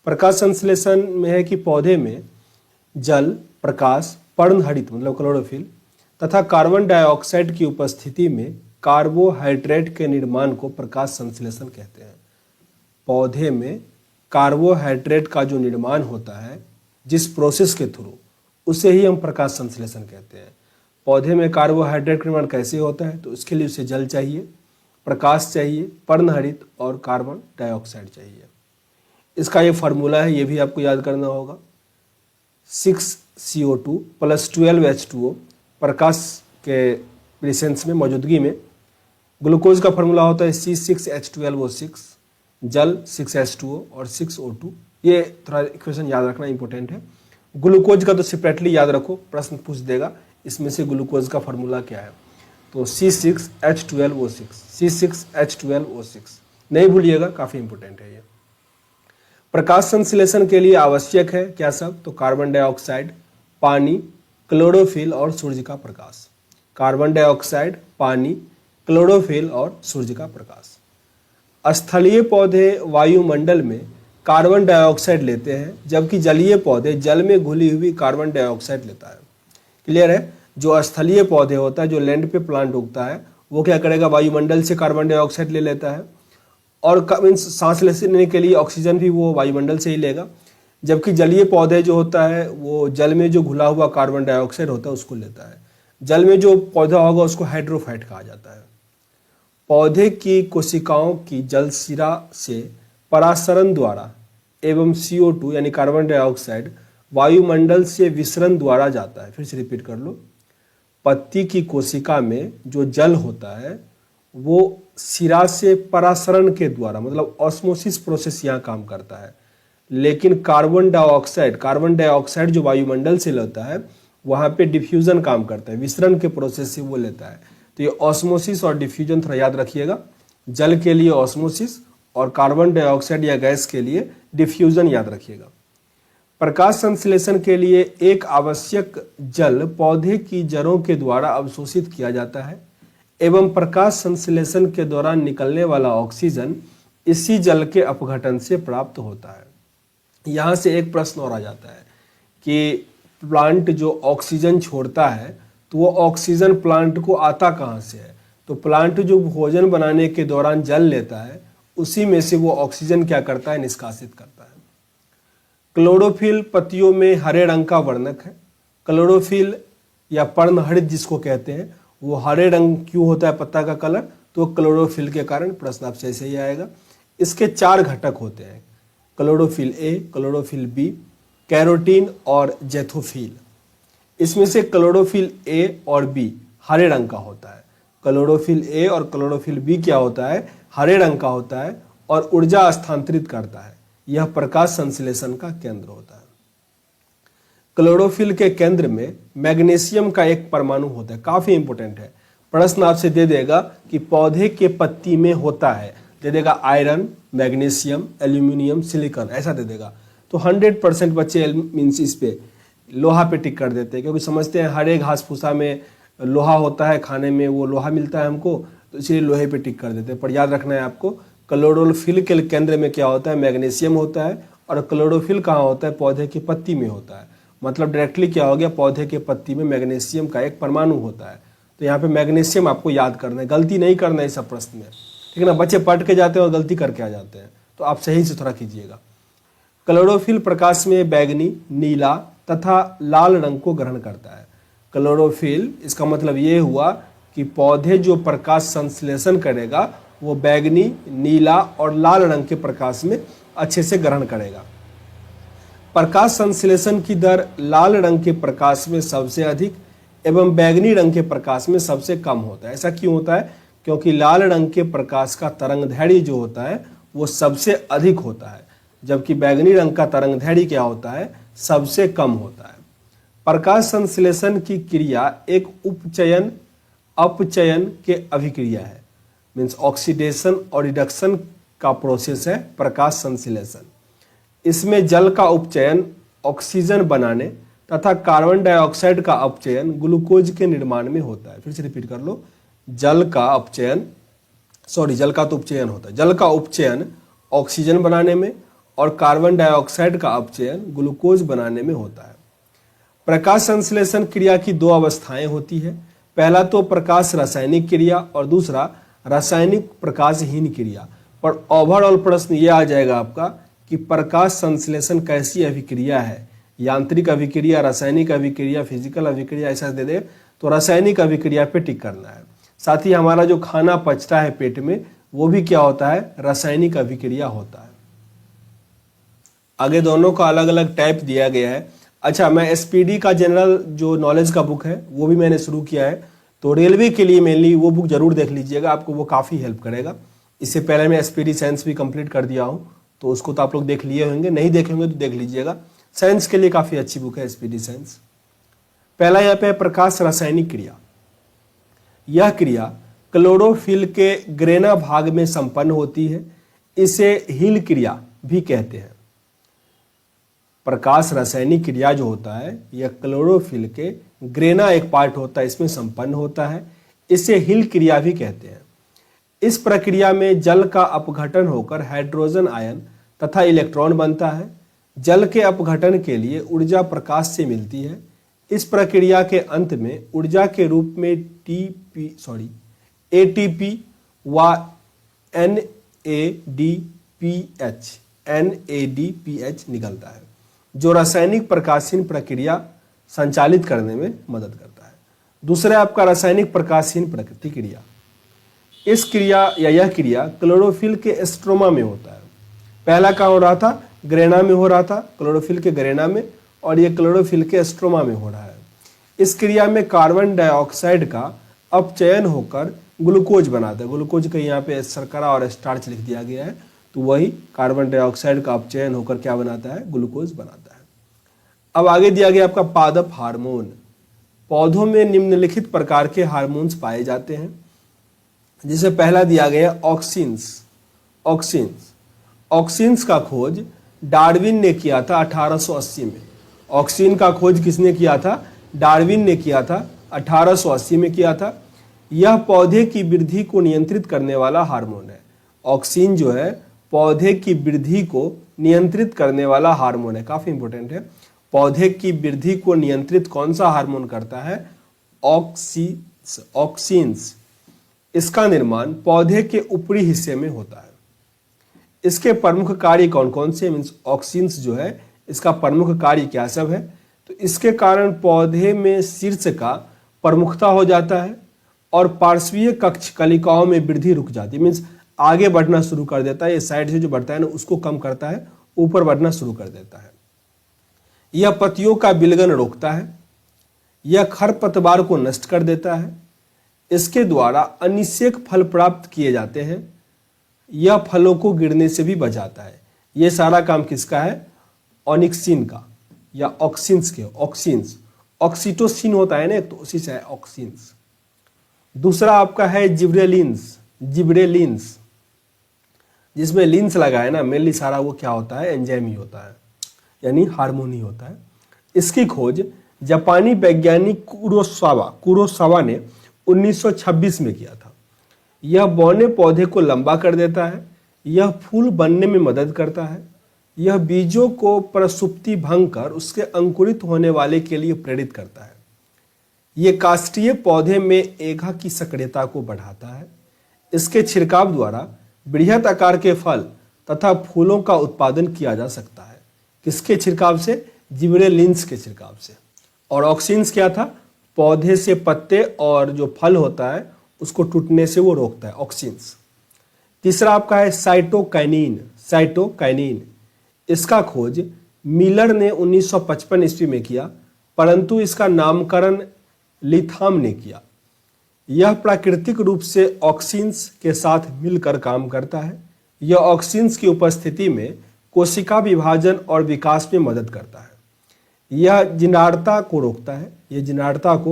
प्रकाश संश्लेषण में है कि पौधे में जल, प्रकाश, पर्णहरित मतलब क्लोरोफिल तथा कार्बन डाइऑक्साइड की उपस्थिति में कार्बोहाइड्रेट के निर्माण को प्रकाश संश्लेषण कहते हैं। पौधे में कार्बोहाइड्रेट का जो निर्माण होता है जिस प्रोसेस के थ्रू, उसे ही हम प्रकाश संश्लेषण कहते हैं। पौधे में कार्बोहाइड्रेट का निर्माण कैसे होता है? तो इसके लिए उसे जल चाहिए, प्रकाश चाहिए, पर्णहरित और कार्बन डाइऑक्साइड चाहिए। इसका ये फार्मूला है, ये भी आपको याद करना होगा। 6CO2 + 12H2O प्रकाश के प्रेजेंस में, मौजूदगी में। ग्लूकोज का फार्मूला होता है C6H12O6, जल 6H2O और 6O2। ये थोड़ा इक्वेशन याद रखना इंपॉर्टेंट है। ग्लूकोज का तो सेपरेटली याद रखो, प्रश्न पूछ देगा इसमें से ग्लूकोज का फार्मूला क्या है। तो C6H12O6, C6H12O6 नहीं भूलिएगा, काफ़ी इंपॉर्टेंट है ये। प्रकाश संश्लेषण के लिए आवश्यक है क्या सब? तो कार्बन डाइऑक्साइड, पानी, क्लोरोफिल और सूर्य का प्रकाश। कार्बन डाइऑक्साइड, पानी, क्लोरोफिल और सूर्य का प्रकाश। स्थलीय पौधे वायुमंडल में कार्बन डाइऑक्साइड लेते हैं, जबकि जलीय पौधे जल में घुली हुई कार्बन डाइऑक्साइड लेता है। क्लियर है? जो स्थलीय पौधे होता है, जो लैंड पे प्लांट उगता है, वो क्या करेगा? वायुमंडल से कार्बन डाइऑक्साइड ले लेता है और मीन्स सांस लेने के लिए ऑक्सीजन भी वो वायुमंडल से ही लेगा। जबकि जलीय पौधे जो होता है वो जल में जो घुला हुआ कार्बन डाइऑक्साइड होता है उसको लेता है। जल में जो पौधा होगा उसको हाइड्रोफाइट कहा जाता है। पौधे की कोशिकाओं की जलशिरा से परासरण द्वारा एवं CO2 यानी कार्बन डाइऑक्साइड वायुमंडल से विसरण द्वारा जाता है। फिर से रिपीट कर लो। पत्ती की कोशिका में जो जल होता है वो शिरा से परासरण के द्वारा मतलब ऑस्मोसिस प्रोसेस यहाँ काम करता है, लेकिन कार्बन डाइऑक्साइड जो वायुमंडल से लेता है वहाँ पे डिफ्यूजन काम करता है, विसरण के प्रोसेस से वो लेता है। तो ये ऑस्मोसिस और डिफ्यूजन थोड़ा याद रखिएगा। जल के लिए ऑस्मोसिस और कार्बन डाइऑक्साइड या गैस के लिए डिफ्यूजन याद रखिएगा। प्रकाश संश्लेषण के लिए एक आवश्यक जल पौधे की जड़ों के द्वारा अवशोषित किया जाता है एवं प्रकाश संश्लेषण के दौरान निकलने वाला ऑक्सीजन इसी जल के अपघटन से प्राप्त होता है। यहाँ से एक प्रश्न और आ जाता है कि प्लांट जो ऑक्सीजन छोड़ता है तो वो ऑक्सीजन प्लांट को आता कहाँ से है? तो प्लांट जो भोजन बनाने के दौरान जल लेता है उसी में से वो ऑक्सीजन क्या करता है? निष्कासित करता है। क्लोरोफिल पत्तियों में हरे रंग का वर्णक है। क्लोरोफिल या पर्णहरित जिसको कहते हैं वो हरे रंग क्यों होता है पत्ता का कलर? तो क्लोरोफिल के कारण। प्रश्न आपसे ऐसे ही आएगा। इसके 4 घटक होते हैं, chlorophyll A, chlorophyll B, carotene और जेथोफिल। इसमें से क्लोरोफिल ए और बी हरे रंग का होता है। क्लोरोफिल ए और क्लोरोफिल बी क्या होता है? हरे रंग का होता है और ऊर्जा स्थानांतरित करता है। यह प्रकाश संश्लेषण का केंद्र होता है। क्लोरोफिल के केंद्र में मैग्नीशियम का एक परमाणु होता है, काफी इंपॉर्टेंट है। प्रश्न आपसे दे देगा कि पौधे के पत्ती में होता है, दे देगा आयरन, मैग्नीशियम, एल्यूमिनियम, सिलिकॉन, ऐसा दे देगा। तो 100% बच्चे मीन्स इस पे लोहा पे टिक कर देते हैं, क्योंकि समझते हैं हरे घास फूसा में लोहा होता है, खाने में वो लोहा मिलता है हमको, तो इसलिए लोहे पे टिक कर देते हैं। पर याद रखना है आपको, क्लोरोफिल के केंद्र में क्या होता है? मैग्नीशियम होता है। और क्लोरोफिल कहाँ होता है? पौधे की पत्ती में होता है। मतलब डायरेक्टली क्या हो गया? पौधे के पत्ती में मैग्नीशियम का एक परमाणु होता है। तो यहाँ पे मैग्नीशियम आपको याद करना है, गलती नहीं करना है इस प्रश्न में, ठीक है ना? बच्चे पढ़ के जाते हैं और गलती करके आ जाते हैं, तो आप सही से थोड़ा कीजिएगा। क्लोरोफिल प्रकाश में बैगनी, नीला तथा लाल रंग को ग्रहण करता है। क्लोरोफिल, इसका मतलब ये हुआ कि पौधे जो प्रकाश संश्लेषण करेगा वो बैगनी, नीला और लाल रंग के प्रकाश में अच्छे से ग्रहण करेगा। प्रकाश संश्लेषण की दर लाल रंग के प्रकाश में सबसे अधिक एवं बैगनी रंग के प्रकाश में सबसे कम होता है। ऐसा क्यों होता है? क्योंकि लाल रंग के प्रकाश का तरंगदैर्घ्य जो होता है वो सबसे अधिक होता है, जबकि बैगनी रंग का तरंगदैर्घ्य क्या होता है? सबसे कम होता है। प्रकाश संश्लेषण की क्रिया एक उपचयन अपचयन के अभिक्रिया है, मीन्स ऑक्सीडेशन और रिडक्शन का प्रोसेस है प्रकाश संश्लेषण। इसमें जल का उपचयन ऑक्सीजन बनाने तथा कार्बन डाइऑक्साइड का अपचयन ग्लूकोज के निर्माण में होता है। फिर से रिपीट कर लो। जल का उपचयन होता है। जल का उपचयन ऑक्सीजन बनाने में और कार्बन डाइऑक्साइड का अपचयन ग्लूकोज बनाने में होता है। प्रकाश संश्लेषण क्रिया की दो अवस्थाएं होती है। पहला तो प्रकाश रासायनिक क्रिया और दूसरा रासायनिक प्रकाशहीन क्रिया। पर ओवरऑल प्रश्न ये आ जाएगा आपका कि प्रकाश संश्लेषण कैसी अभिक्रिया है, यांत्रिक अभिक्रिया, रासायनिक अभिक्रिया, फिजिकल अभिक्रिया, ऐसा दे दे तो रासायनिक अभिक्रिया पे टिक करना है। साथ ही हमारा जो खाना पचता है पेट में वो भी क्या होता है, रासायनिक अभिक्रिया होता है। आगे दोनों का अलग अलग टाइप दिया गया है। अच्छा, मैं एसपीडी का जनरल जो नॉलेज का बुक है वो भी मैंने शुरू किया है, तो रेलवे के लिए मेनली वो बुक जरूर देख लीजिएगा, आपको वो काफ़ी हेल्प करेगा। इससे पहले मैं एसपीडी साइंस भी कंप्लीट कर दिया हूँ, तो उसको तो आप लोग देख लिए होंगे, नहीं देखे होंगे तो देख लीजिएगा। साइंस के लिए काफ़ी अच्छी बुक है एसपीडी साइंस। पहला यहाँ पे प्रकाश रासायनिक क्रिया। यह क्रिया क्लोरोफिल के ग्रेना भाग में संपन्न होती है, इसे हिल क्रिया भी कहते हैं। प्रकाश रासायनिक क्रिया जो होता है यह क्लोरोफिल के ग्रेना एक पार्ट होता है, इसमें संपन्न होता है, इसे हिल क्रिया भी कहते हैं। इस प्रक्रिया में जल का अपघटन होकर हाइड्रोजन आयन तथा इलेक्ट्रॉन बनता है। जल के अपघटन के लिए ऊर्जा प्रकाश से मिलती है। इस प्रक्रिया के अंत में ऊर्जा के रूप में एटीपी व NADPH निकलता है, जो रासायनिक प्रकाशहीन प्रक्रिया संचालित करने में मदद करता है। दूसरा आपका रासायनिक प्रकाशहीन प्रतिक्रिया। इस क्रिया या यह क्रिया क्लोरोफिल के स्ट्रोमा में होता है। पहला कहाँ हो रहा था, ग्रेना में हो रहा था, क्लोरोफिल के ग्रेना में, और ये क्लोरोफिल के स्ट्रोमा में हो रहा है। इस क्रिया में कार्बन डाइऑक्साइड का अपचयन होकर ग्लूकोज बनाता है। ग्लूकोज का यहाँ पे शर्करा और स्टार्च लिख दिया गया है, तो वही कार्बन डाइऑक्साइड का अपचयन होकर क्या बनाता है, ग्लूकोज बनाता है। अब आगे दिया गया आपका पादप हार्मोन। पौधों में निम्नलिखित प्रकार के हार्मोन्स पाए जाते हैं, जिसे पहला दिया गया ऑक्सिन्स। ऑक्सिन्स का खोज डार्विन ने किया था 1880 में। ऑक्सिन का खोज किसने किया था, डार्विन ने किया था, 1880 में किया था। यह पौधे की वृद्धि को नियंत्रित करने वाला हार्मोन है। ऑक्सिन जो है पौधे की वृद्धि को नियंत्रित करने वाला हार्मोन है, काफी इंपॉर्टेंट है। पौधे की वृद्धि को नियंत्रित कौन सा हार्मोन करता है, ऑक्सिन्स। इसका निर्माण पौधे के ऊपरी हिस्से में होता है। इसके प्रमुख कार्य कौन कौन से, मीन्स ऑक्सिन्स जो है इसका प्रमुख कार्य क्या सब है, तो इसके कारण पौधे में शीर्ष का प्रमुखता हो जाता है और पार्श्वीय कक्ष कलिकाओं में वृद्धि रुक जाती है, मीन्स आगे बढ़ना शुरू कर देता है। ये साइड से जो बढ़ता है ना उसको कम करता है, ऊपर बढ़ना शुरू कर देता है। यह पत्तियों का विलगन रोकता है। यह खरपतवार को नष्ट कर देता है। इसके द्वारा अनिषेक फल प्राप्त किए जाते हैं। यह फलों को गिरने से भी बचाता है। यह सारा काम किसका है, ऑनिक्सिन का या ऑक्सिन्स के। ऑक्सिन्स, ऑक्सीटोसिन होता है ना, तो उसी से है ऑक्सिन्स। दूसरा आपका है जिब्रेलिन्स। जिसमें लिंस लगा है ना, मेनली सारा वो क्या होता है, एंजाइम ही होता है, यानी हार्मोन ही होता है। इसकी खोज जापानी वैज्ञानिक कुरोसावा ने 1926 में किया था। यह बौने पौधे को लंबा कर देता है। यह फूल बनने में मदद करता है। यह बीजों को प्रसुप्ति भंग कर उसके अंकुरित होने वाले के लिए प्रेरित करता है। यह काष्ठीय पौधे में एगा की सक्रियता को बढ़ाता है। इसके छिड़काव द्वारा बृहत आकार के फल तथा फूलों का उत्पादन किया जा सकता है। किसके छिड़काव से, जिब्रेलिन्स के छिड़काव से। और ऑक्सिन्स क्या था, पौधे से पत्ते और जो फल होता है उसको टूटने से वो रोकता है, ऑक्सिन्स। तीसरा आपका है साइटोकाइनिन। इसका खोज मिलर ने 1955 ईस्वी में किया, परंतु इसका नामकरण लिथाम ने किया। यह प्राकृतिक रूप से ऑक्सिन्स के साथ मिलकर काम करता है। यह ऑक्सिन्स की उपस्थिति में कोशिका विभाजन और विकास में मदद करता है। यह जिनार्ता को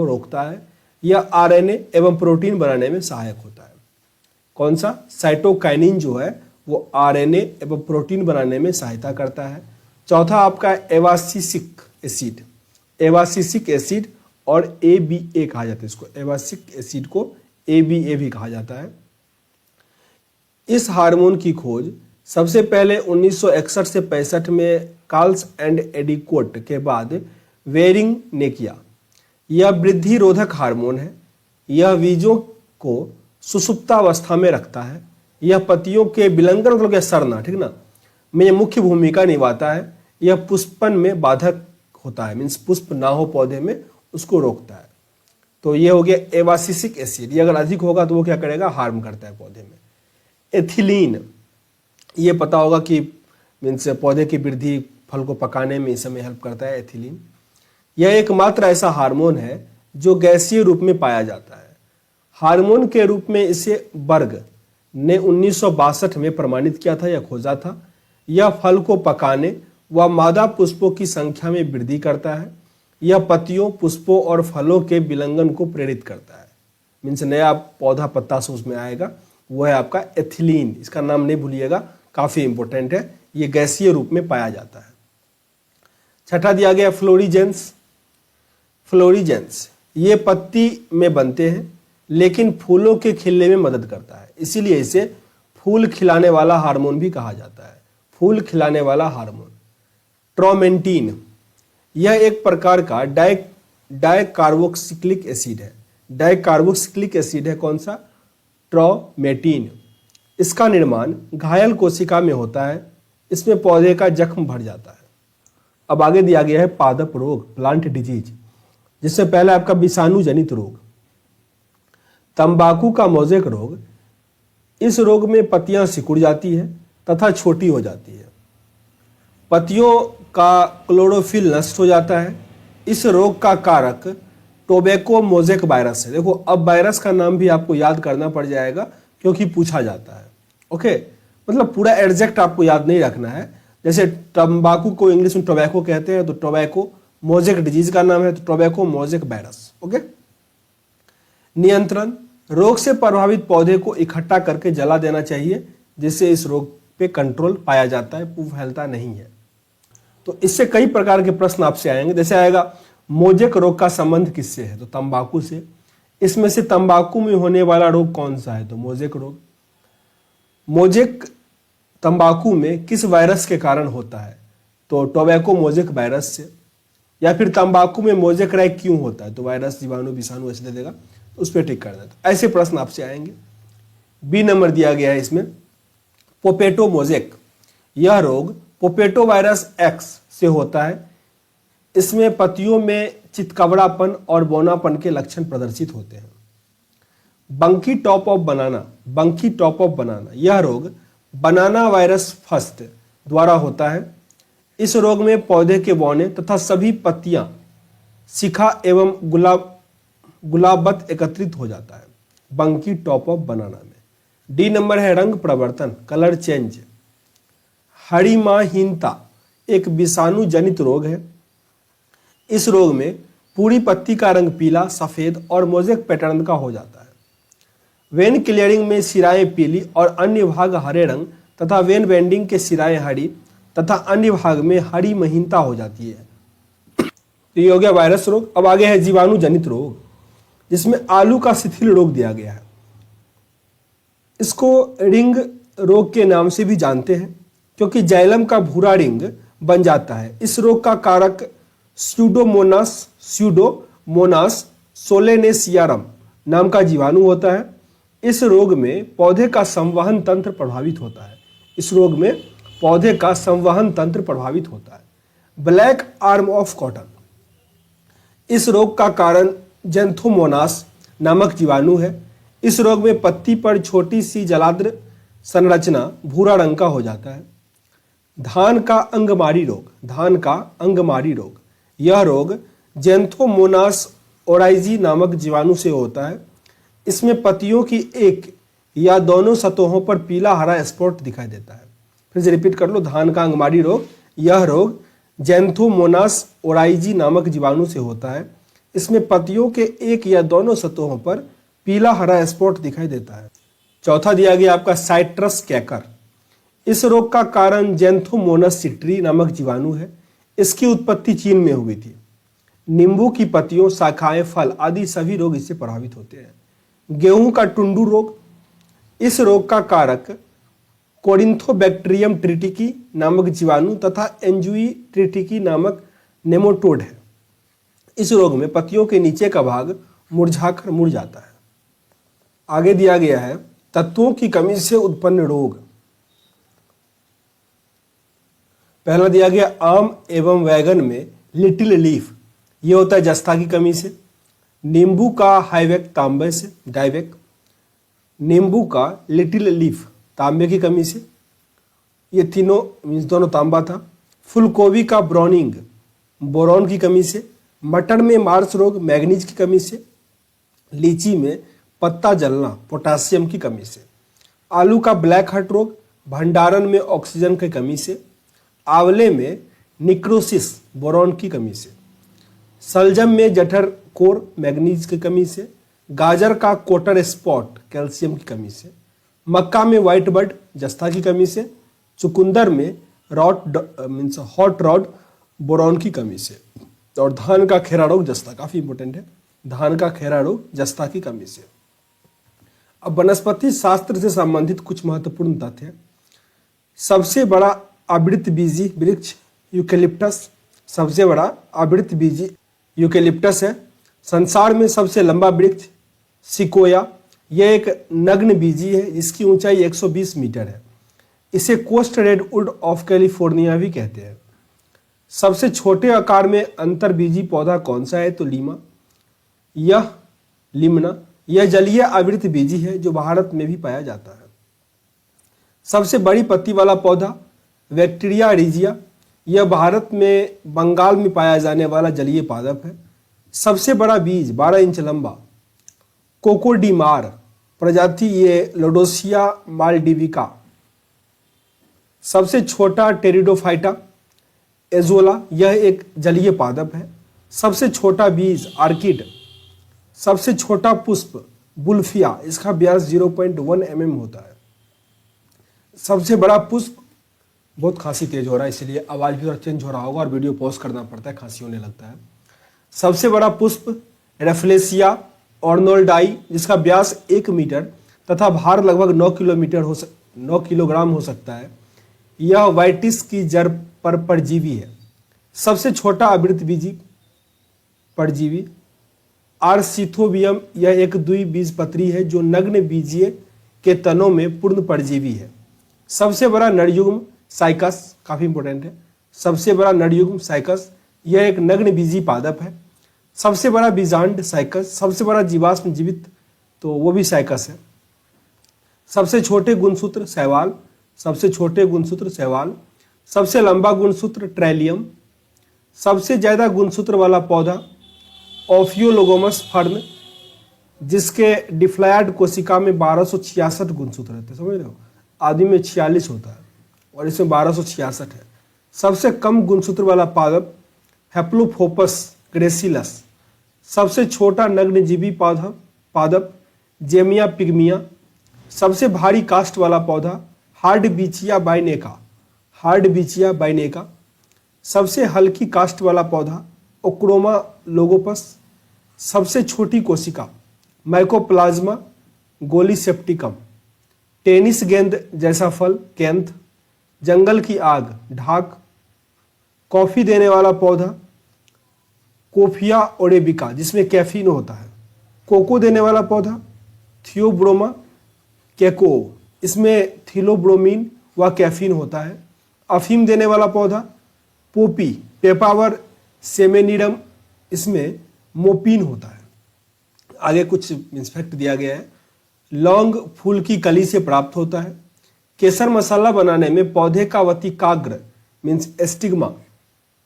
रोकता है। यह आरएनए एवं प्रोटीन बनाने में सहायक होता है। कौन सा, साइटोकाइनिन जो है वो आरएनए एवं प्रोटीन बनाने में सहायता करता है। चौथा आपका एवासिसिक एसिड और ABA कहा जाता है इसको, एवासिक एसिड को ABA भी कहा जाता है। इस हार्मोन की खोज सबसे पहले 1961 से 65 में कार्ल्स एंड एडिकोट के बाद वेरिंग ने किया। यह वृद्धि रोधक हार्मोन है। यह बीजों को सुषुप्तावस्था में रखता है। यह पत्तियों के विलंगन मतलब क्या सरना, ठीक ना, में मुख्य भूमिका निभाता है। यह पुष्पन में बाधक होता है, मीन्स पुष्प ना हो पौधे में उसको रोकता है। तो ये हो गया एवासिसिक एसिड। ये अगर अधिक होगा तो वो क्या करेगा, हार्म करता है पौधे में। एथिलीन, ये पता होगा कि मीन्स पौधे की वृद्धि फल को पकाने में इस समय हेल्प करता है एथिलीन। यह एकमात्र ऐसा हार्मोन है जो गैसीय रूप में पाया जाता है। हार्मोन के रूप में इसे बर्ग ने 1962 में प्रमाणित किया था या खोजा था। यह फल को पकाने व मादा पुष्पों की संख्या में वृद्धि करता है। यह पत्तियों, पुष्पों और फलों के विलंगन को प्रेरित करता है, मीन्स नया पौधा पत्ता से उसमें आएगा, वो है आपका एथिलीन। इसका नाम नहीं भूलिएगा, काफी इंपॉर्टेंट है। ये गैसीय रूप में पाया जाता है। छठा दिया गया फ्लोरीजेंस। फ्लोरीजेंस ये पत्ती में बनते हैं लेकिन फूलों के खिलने में मदद करता है, इसीलिए इसे फूल खिलाने वाला हार्मोन भी कहा जाता है। फूल खिलाने वाला हार्मोन। ट्रोमेंटीन, यह एक प्रकार का डाइकार्बोक्सिलिक एसिड है। डाइकार्बोक्सिलिक एसिड है कौन सा, ट्रोमेटीन। इसका निर्माण घायल कोशिका में होता है। इसमें पौधे का जख्म भर जाता है। अब आगे दिया गया है पादप रोग, प्लांट डिजीज, जिसमें पहला आपका विषाणु जनित रोग। तंबाकू का मोज़ेक रोग। इस रोग में पत्तियां सिकुड़ जाती है तथा छोटी हो जाती है। पत्तियों का क्लोरोफिल नष्ट हो जाता है। इस रोग का कारक टोबैको मोज़ेक वायरस है। देखो अब वायरस का नाम भी आपको याद करना पड़ जाएगा क्योंकि पूछा जाता है। ओके, मतलब पूरा एग्जैक्ट आपको याद नहीं रखना है। जैसे तंबाकू को इंग्लिश में टोबैको कहते हैं तो टोबैको मोज़ेक डिजीज का नाम है तो टोबैको मोज़ेक वायरस। ओके। नियंत्रण, रोग से प्रभावित पौधे को इकट्ठा करके जला देना चाहिए जिससे इस रोग पे कंट्रोल पाया जाता है, वो फैलता नहीं है। तो इससे कई प्रकार के प्रश्न आपसे आएंगे। जैसे आएगा मोज़ेक रोग का संबंध किससे है, तो तंबाकू से। इसमें से तंबाकू में होने वाला रोग कौन सा है, तो मोज़ेक रोग। मोज़ेक तंबाकू में किस वायरस के कारण होता है, तो टोबैको मोज़ेक वायरस से। या फिर तंबाकू में मोज़ेक रैग क्यों होता है, तो वायरस, जीवाणु, विषाणु ऐसे दे देगा, उस पर टिक कर देता। ऐसे प्रश्न आपसे आएंगे। बी नंबर दिया गया है इसमें पोपेटो मोज़ेक। यह रोग पोपेटो वायरस एक्स से होता है। इसमें पत्तियों में चितकबरापन और बौनापन के लक्षण प्रदर्शित होते हैं। बंकी टॉप ऑफ बनाना, बंकी टॉप ऑफ बनाना, यह रोग बनाना वायरस फस्ट द्वारा होता है। इस रोग में पौधे के बौने तथा सभी पत्तियां शिखा एवं गुलाबत एकत्रित हो जाता है बंकी टॉप ऑफ बनाना में। डी नंबर है रंग प्रवर्तन, कलर चेंज। हरिमाहीनता एक विषाणु जनित रोग है। इस रोग में पूरी पत्ती का रंग पीला, सफेद और मोज़ेक पैटर्न का हो जाता है। वेन क्लियरिंग में सिराएं पीली और अन्य भाग हरे रंग तथा वेन बेंडिंग के सिराएं हरी तथा अन्य भाग में हरिमहीनता हो जाती है। तो ये हो गया वायरस रोग। अब आगे है जीवाणु जनित रोग, जिसमें आलू का शिथिल रोग दिया गया है। इसको रिंग रोग के नाम से भी जानते हैं क्योंकि जाइलम का भूरा रिंग बन जाता है। इस रोग का कारक स्यूडोमोनास सोलेनेसियारम नाम का जीवाणु होता है। इस रोग में पौधे का संवहन तंत्र प्रभावित होता है। इस रोग में पौधे का संवहन तंत्र प्रभावित होता है। ब्लैक आर्म ऑफ कॉटन, इस रोग का कारण जेंथोमोनास नामक जीवाणु है। इस रोग में पत्ती पर छोटी सी जलाद्र संरचना भूरा रंग का हो जाता है। धान का अंगमारी रोग, धान का अंगमारी रोग, यह रोग जेंथोमोनास ओराइजी नामक जीवाणु से होता है। इसमें पत्तियों की एक या दोनों सतहों पर पीला हरा स्पॉट दिखाई देता है। फिर से रिपीट कर लो, धान का अंगमारी रोग, यह रोग जेंथोमोनास ओराइजी नामक जीवाणु से होता है। इसमें पत्तियों के एक या दोनों सतहों पर पीला हरा स्पॉट दिखाई देता है। चौथा दिया गया आपका साइट्रस कैकर। इस रोग का कारण जेंथोमोनास सिट्री नामक जीवाणु है। इसकी उत्पत्ति चीन में हुई थी। नींबू की पत्तियों, शाखाएं, फल आदि सभी रोग इससे प्रभावित होते हैं। गेहूं का टुंडू रोग, इस रोग का कारक कोरिन्थोबैक्टीरियम ट्रिटिकी नामक जीवाणु तथा एंजुई ट्रिटिकी नामक नेमाटोड है। इस रोग में पत्तियों के नीचे का भाग मुरझाकर मुड़ जाता है। आगे दिया गया है तत्वों की कमी से उत्पन्न रोग। पहला दिया गया आम एवं वैगन में लिटिल लीफ, ये होता है जस्ता की कमी से। नींबू का हाइवेक तांबे से, डाइवेक। नींबू का लिटिल लीफ तांबे की कमी से, ये तीनों मीन्स दोनों तांबा था। फूलगोभी का ब्राउनिंग बोरॉन की कमी से। मटर में मार्स रोग मैग्नीज की कमी से। लीची में पत्ता जलना पोटासियम की कमी से। आलू का ब्लैक हार्ट रोग भंडारण में ऑक्सीजन की कमी से। आंवले में निक्रोसिस बोरॉन की कमी से। सलजम में जठर कोर मैग्नीज की कमी से। गाजर का कोटर स्पॉट कैल्शियम की कमी से। मक्का में व्हाइट बड जस्ता की कमी से। चुकंदर में हॉट रॉड बोरॉन की कमी से। और धान का खेरा रोग जस्ता, काफी इंपॉर्टेंट है, धान का खेरा रोग जस्ता की कमी से। अब वनस्पति शास्त्र से संबंधित कुछ महत्वपूर्ण तथ्य। सबसे बड़ा आवृतबीजी वृक्ष यूकेलिप्टस, सबसे बड़ा आवृतबीजी यूकेलिप्टस है। संसार में सबसे लंबा वृक्ष सिकोया, यह एक नग्न बीजी है जिसकी ऊंचाई 120 मीटर है। इसे कोस्ट रेडवुड ऑफ कैलिफोर्निया भी कहते हैं। सबसे छोटे आकार में अंतरबीजी पौधा कौन सा है? तो लीमा, यह लिमना, यह जलीय आवृतबीजी है जो भारत में भी पाया जाता है। सबसे बड़ी पत्ती वाला पौधा वेक्टीरिया रिजिया, यह भारत में बंगाल में पाया जाने वाला जलीय पादप है। सबसे बड़ा बीज 12 इंच लंबा कोकोडीमार प्रजाति, ये लोडोसिया मालडिविका। सबसे छोटा टेरिडोफाइटा एजोला, यह एक जलीय पादप है। सबसे छोटा बीज आर्किड। सबसे छोटा पुष्प बुल्फिया, इसका व्यास 0.1 mm होता है। सबसे बड़ा पुष्प, बहुत खांसी तेज हो रहा है इसलिए आवाज भी थोड़ा चेंज हो रहा होगा और वीडियो पॉज करना पड़ता है, खांसी होने लगता है। सबसे बड़ा पुष्प रेफ्लेसिया ऑर्नोल्डाई, जिसका व्यास 1 मीटर तथा भार लगभग 9 किलोग्राम हो सकता है। यह वाइटिस की जड़ पर परजीवी है। सबसे छोटा आवृतबीजी परजीवी आर्सिथोबियम, यह एक द्विबीजपत्री है जो नग्न बीजीय के तनों में पूर्ण परजीवी है। सबसे बड़ा नरयुग्म साइकस, काफी इंपॉर्टेंट है। सबसे बड़ा नरयुग्म साइकस, यह एक नग्न बीजी पादप है। सबसे बड़ा बीजांड साइकस। सबसे बड़ा जीवाश्म जीवित, तो वो भी साइकस है। सबसे छोटे गुणसूत्र शैवाल, सबसे छोटे गुणसूत्र शैवाल। सबसे लंबा गुणसूत्र ट्रेलियम। सबसे ज्यादा गुणसूत्र वाला पौधा ओफियोलोगोमस फर्न, जिसके डिफ्लॉयड कोशिका में 1266 गुणसूत्र रहते हैं, समझ रहे हो? आदमी में 46 होता है और इसमें 1266 है। सबसे कम गुणसूत्र वाला पादप हेप्लोफोपस ग्रेसिलस। सबसे छोटा नग्नजीवी पादप जेमिया पिग्मिया। सबसे भारी कास्ट वाला पौधा हार्डबीचिया बाइनेका, हार्डबीचिया बाइनेका। सबसे हल्की कास्ट वाला पौधा ओक्रोमा लोगोपस। सबसे छोटी कोशिका माइकोप्लाज्मा गोलीसेप्टिकम। टेनिस गेंद जैसा फल कैंथ। जंगल की आग ढाक। कॉफी देने वाला पौधा कोफिया ओरेबिका, जिसमें कैफीन होता है। कोको देने वाला पौधा थियोब्रोमा केको, इसमें थिलोब्रोमीन व कैफीन होता है। अफीम देने वाला पौधा पोपी पेपावर सेमेनिडम, इसमें मोपीन होता है। आगे कुछ इंस्पेक्ट दिया गया है। लौंग फूल की कली से प्राप्त होता है। केसर मसाला बनाने में पौधे का वतिकाग्र मीन्स एस्टिग्मा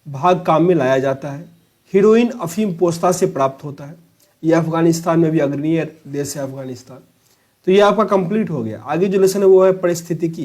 भाग काम में लाया जाता है। हीरोइन अफीम पोस्ता से प्राप्त होता है। यह अफगानिस्तान में भी अग्रणीय देश है अफगानिस्तान। तो ये आपका कंप्लीट हो गया। आगे जो लेसन है वो है परिस्थितिकी।